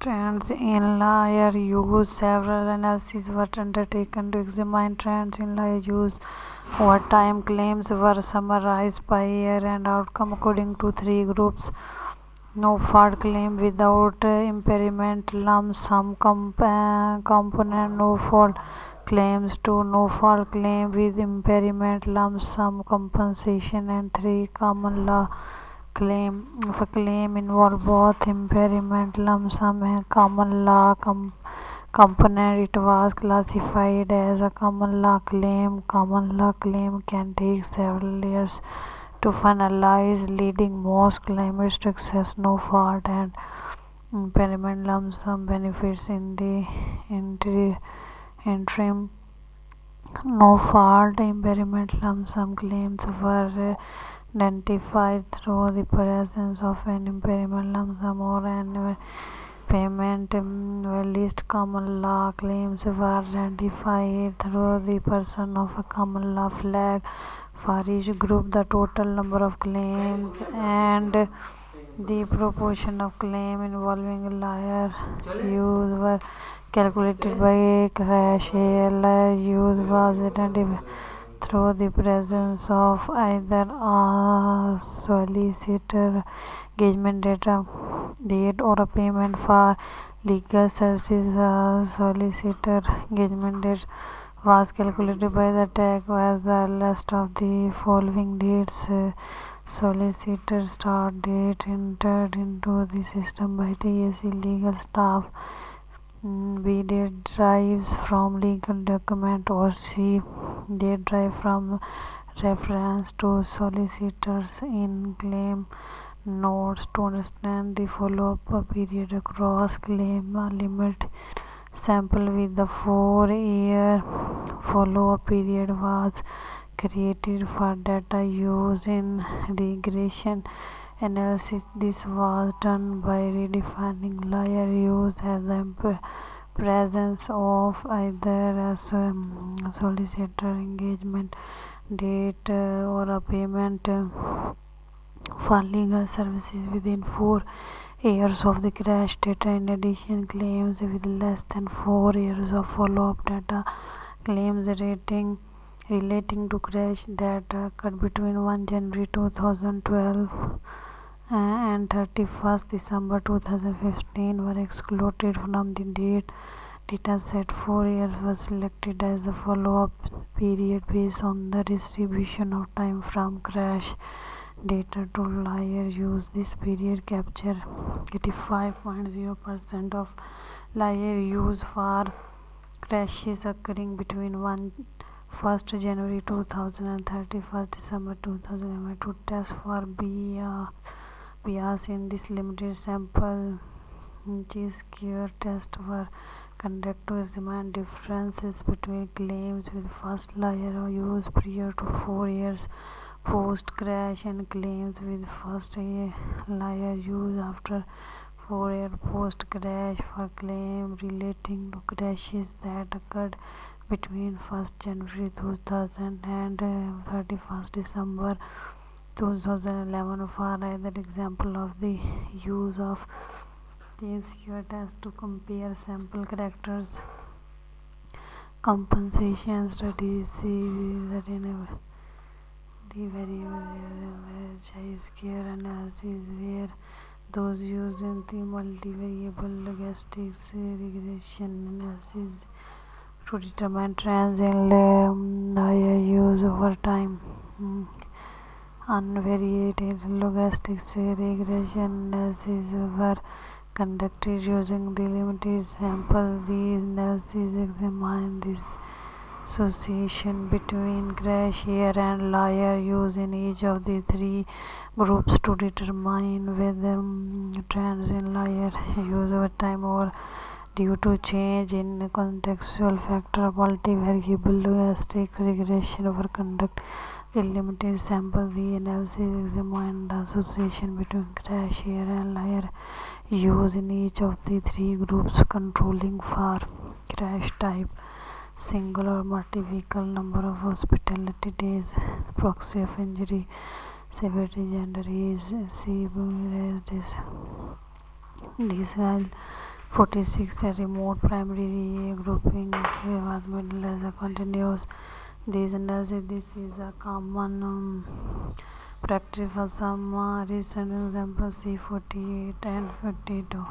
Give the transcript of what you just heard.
Trends in liar use. Several analyses were undertaken to examine trends in liar use over time. Claims were summarized by year and outcome according to three groups: no fault claim without impairment, lump sum component, no fault claims; to no fault claim with impairment, lump sum compensation; and three common law claim. If a claim involved both impairment, lump sum, and common law component, it was classified as a common law claim. Common law claim can take several years to finalize, leading most claimants to access no fault and impairment lump sum benefits in the interim. No fault impairment lump sum claims were identified through the presence of an impairment lump sum or an payment list. Common law claims were identified through the person of a common law flag for each group. The total number of claims and the proportion of claim involving liar use were calculated by crash. Liar use was identified through the presence of either a solicitor engagement date or a payment for legal services. A solicitor engagement date was calculated by the tag as the list of the following dates. Solicitor start date entered into the system by TAC legal staff. B date derives from legal document, or C date derive from reference to solicitors in claim notes. To understand the follow-up period across claim limit sample with the 4-year follow-up period was created for data used in regression analysis. This was done by redefining liar use as the presence of either a solicitor engagement date or a payment for legal services within 4 years of the crash data. In addition, claims with less than 4 years of follow-up data, claims relating to crash that occurred between 1 January 2012 and 31st December 2015 were excluded from the data set. 4 years was selected as the follow-up period based on the distribution of time from crash data to liar use. This period captured 85.0% of liar use for crashes occurring between 1st January 2000 and 31st December 2011. To test for bias in this limited sample, T-square tests were conducted to examine differences between claims with first liar use prior to 4 years post-crash and claims with first liar use after 4 years post-crash. For claims relating to crashes that occurred between 1st January 2000 and 31st December 2011 for either example of the use of T-square test to compare sample characters. Compensation studies that in the variable chi-square analysis were those used in the multivariable logistics regression analysis to determine trends in liar use over time. Unvariated logistics regression analysis were conducted using the limited sample. These analyses examine this association between crash year and liar use in each of the three groups to determine whether trends in liar use over time or due to change in contextual factor. Multivariable logistic regression were conducted the limited sample. The analysis examined the association between crash year and liar use in each of the three groups, controlling for crash type, single or multi-vehicle, number of hospitality days, proxy of injury, severity, gender, age, this 46. A remote primary grouping middle as a continuous. This is a common practice for some recent examples. C 48 and 52.